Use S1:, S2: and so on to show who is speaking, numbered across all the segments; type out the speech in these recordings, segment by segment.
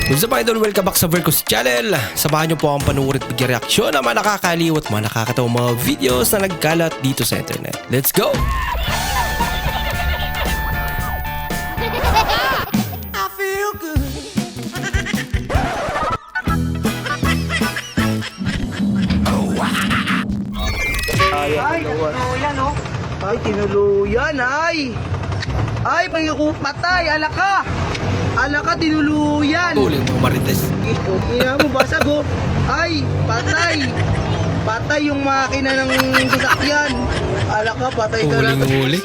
S1: What's up idol? Welcome back sa Vercos Channel. Samahan niyo po akong panuorin at bigyan reaksyon ng mga nakakaliw at mga nakakatawang mga videos na nagkalat dito sa internet. Let's go!
S2: I feel good.
S3: Ay, tinuluyan, oh. Ay, tinuluyan, ay. Ay, may patay, alaka. Alaka, tinuluyan.
S1: Uling mga marites.
S3: Ina mo, basag, oh. Ay, patay. Patay yung makina ng sasakyan. Alaka, patay talaga.
S1: Uling-uli.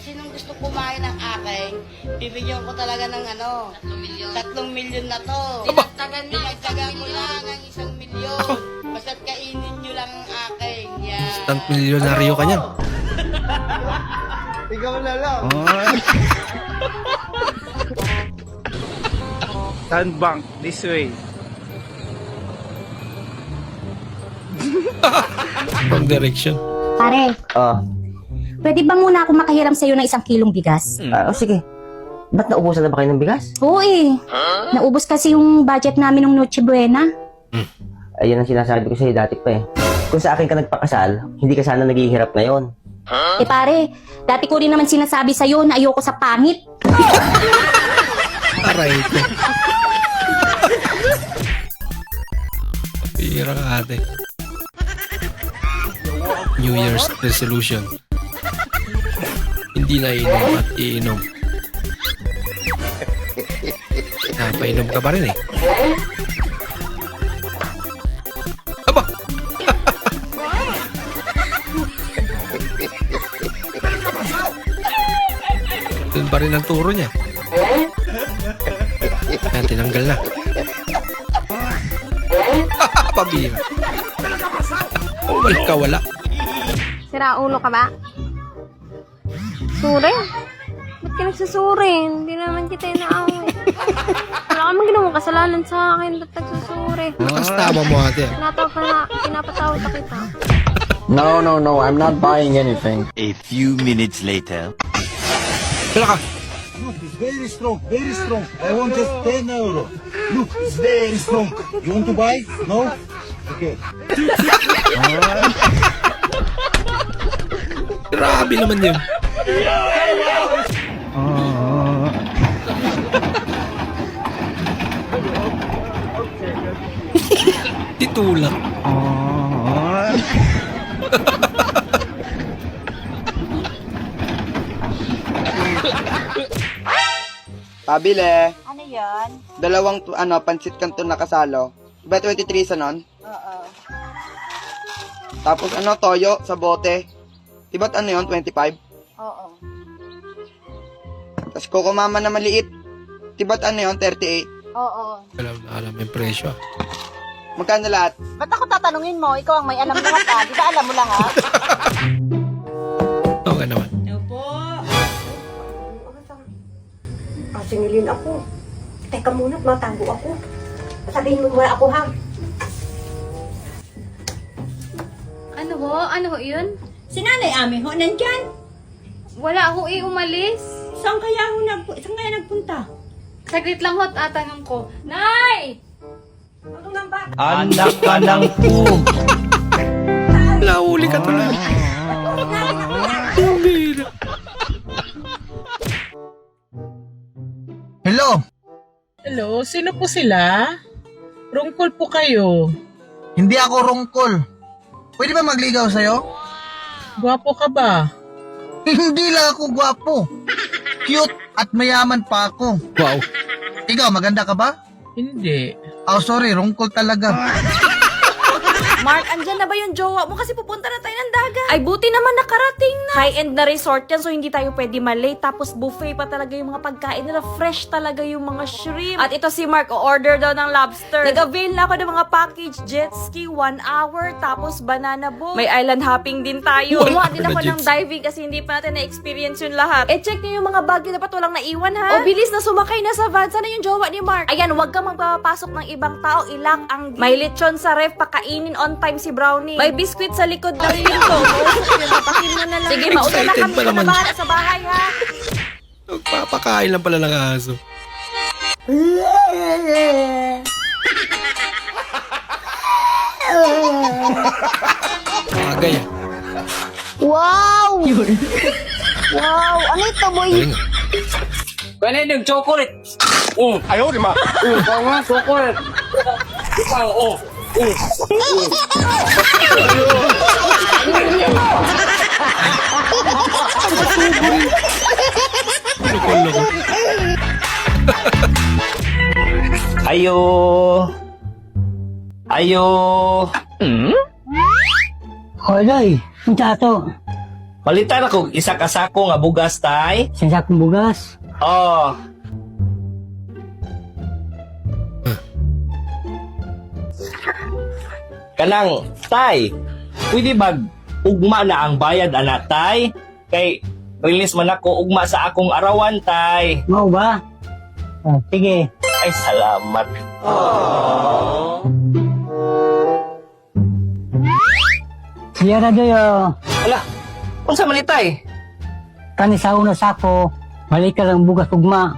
S4: Sinong gusto kumain ng aking, bibigyan ko talaga ng 3 milyon na to. Dinagtagan ko lang ng 1 milyon. Basta't kainin nyo lang ang aking. Yan.
S1: Instant milyonaryo ka niyan.
S3: Ikaw na lang.
S5: Sandbank, this way.
S1: Wrong direction.
S6: Pare, pwede ba muna ako makahiram sa'yo ng 1 kilong bigas?
S7: Sige. Ba't naubusan na ba kayo ng bigas?
S6: Oo eh. Naubos kasi yung budget namin ng Noche Buena.
S7: Ayan ang sinasabi ko sa'yo dati pa eh. Kung sa akin ka nagpakasal, hindi ka sana naghihirap ngayon.
S6: Eh pare, dati ko rin naman sinasabi sa'yo na ayoko sa pangit.
S1: Aray ko. Pira ka ate. New Year's resolution. Hindi na inom at iinom. Napainom ka pa rin eh. Aba! Doon pa rin ang turo niya. Ayan, tinanggal na. Pabira. Wala ka, wala.
S8: Sira ulo ka ba? Sure? Ba't ka nagsusuri? Hindi naman kita inaaway. Wala ka man ginawang kasalanan sa akin. Ba't nagsusuri?
S1: Lakas tama mo ate.
S8: Pinapatawad na kita.
S9: No, I'm not buying anything.
S10: A few minutes later.
S1: Wala ka.
S2: Look, it's very strong, very strong. I want just 10 euro. Look, it's very strong. You want to buy? No? Okay.
S1: Grabe naman yun. Titulak.
S3: Pabile.
S4: Ano yan?
S3: Dalawang, pansit kanton na kasalo. Ba 23 sa nun?
S4: Oo.
S3: Tapos toyo sa bote. Diba't 25?
S4: Oo.
S3: Tapos Coco Mama na maliit. Diba't 38?
S4: Oo.
S1: Alam na alam yung presyo.
S3: Magkano lahat?
S4: Ba't ako tatanungin mo? Ikaw ang may alam lahat ha? Di ba alam mo lang ha?
S1: Okay naman.
S11: Singilin ako. Teka muna, matago ako. Sabihin mo muna ako, ha?
S8: Ano ho? Ano ho yun?
S11: Si Nanay Ami ho, nandyan.
S8: Wala ho umalis.
S11: Saan kaya nagpunta?
S8: Saglit lang ho at tanong ko. Nay!
S11: Ano lang ba?
S9: Anak ka ng po.
S1: Nahuli ka tuloy. Pabira.
S5: Hello?
S12: Hello, sino po sila? Rungkol po kayo.
S5: Hindi ako rungkol. Pwede ba magligaw sa'yo?
S12: Gwapo ka ba?
S5: Hindi lang ako gwapo. Cute at mayaman pa ako.
S1: Wow.
S5: Ikaw, maganda ka ba?
S12: Hindi.
S5: Oh, sorry, rungkol talaga.
S4: Mark, andyan na ba yung jowa mo? Kasi pupunta na tayo ng dagat. Ay, buti naman nakarating na. High-end na resort yan, so hindi tayo pwede malate. Tapos buffet pa talaga yung mga pagkain nila. Fresh talaga yung mga shrimp. At ito si Mark, o-order daw ng lobster. Nag-avail na ako ng mga package jet ski, 1 hour, tapos banana boat. May island hopping din tayo. Gumawa din ako ng diving kasi hindi pa natin na-experience yung lahat. Eh, check niyo yung mga bagay, dapat walang naiwan ha. O, bilis na sumakay na sa van. Sana yung jowa ni Mark. Ayan, huwag kang magpapasok ng ibang tao. Ilock ang gate. May lechon sa ref, pakainin on time si Brownie. May biscuit sa likod ng pinto. Papakin mo na lang. Sige, mauna na
S1: Excited
S4: kami.
S1: pa
S4: Ikaw na
S1: naman
S4: bahala sa bahay, ha?
S1: Nagpapakain lang pala ng aso. Agay ah.
S6: Wow! Wow! Ano ito, boy?
S1: Galing ah.
S9: Pwede yung chocolate. Ayaw, di ma. Chocolate.
S1: Loko-loko.
S9: Ayo. Ayo.
S3: Hoy, unsa to?
S9: Palitan ako isa ka sako nga bugas tay.
S3: Sa sakong bugas.
S9: Oh. Kanang tay. Pwede ba ugma na ang bayad anak tay? Kay release man ako ugma sa akong arawan tay.
S3: Mau ba? Oh, sige.
S9: Ay salamat.
S3: Siya na doyo.
S9: Ala. Unsa man ni tay?
S3: Kani sa uno sako. Balik ka lang bugas ugma.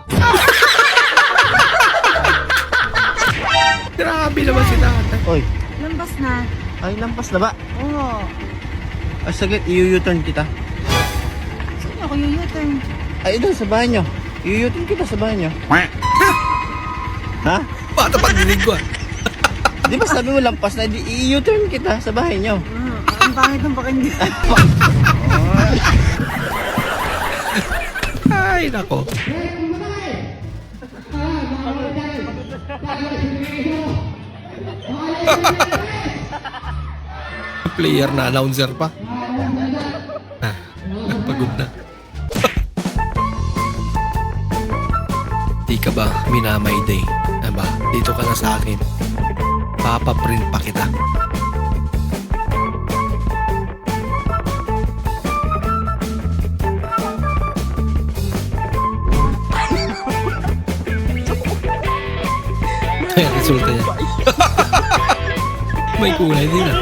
S1: Grabe naman si tatay.
S2: Oy,
S8: Lambas na.
S2: ay lampas na ba?
S8: Oo.
S2: Ah, saglit, i-U-turn kita.
S8: Saan ako yung U-turn?
S2: Ay, doon sa bahay nyo. I-U-turn kita sa bahay nyo. Ha?
S1: Bata pag dinig ko ah.
S2: Di ba sabi mo lampas na, di i-U-turn kita sa bahay nyo.
S3: Ang pangit ng pakindi.
S1: Ay, nako. Player na announcer pa. Ah, pagod na. Di ka ba minamay day? Aba, dito ka na sa akin. Papaprint pa kita. Ayan, resulta niya. May kulay din ah.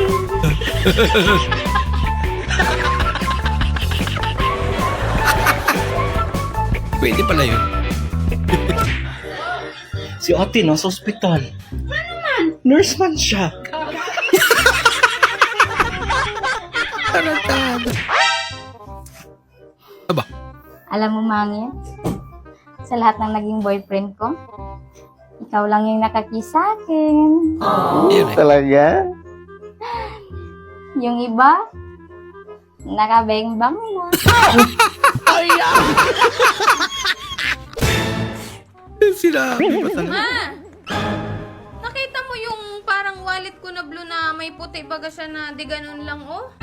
S1: Pwede pala yun.
S9: Si ate nasa ospital. Nurse man siya.
S1: Tarantado. Aba,
S6: Alam mo, Mangit, sa lahat ng naging boyfriend ko, ikaw lang yung nakakisa sa akin.
S1: yun eh.
S7: Talaga?
S6: Yung iba, nakabengbang na.
S1: Sinabi pa talaga.
S8: Ma! Nakita mo yung parang wallet ko na blue na may puti baga siya na di ganun lang, oh?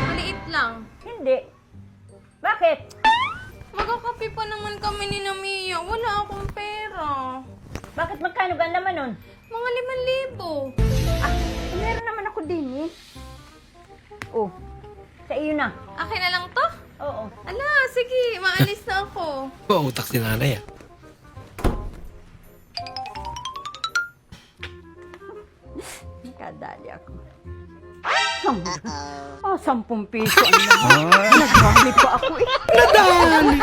S8: Maliit lang.
S11: Hindi. Bakit?
S8: Magkakape pa naman kami ni Namiya. Wala akong pera.
S11: Bakit magkano ba naman nun?
S8: Mga 5,000.
S11: Meron naman ako din eh. Oh, sa iyo na.
S8: Akin na lang to?
S11: Oo.
S8: Ala, sige. Maalis na ako.
S1: Pautak si nanay ah.
S11: Kadali ako. 10 piso. Nagmamit pa ako eh.
S1: Nadali!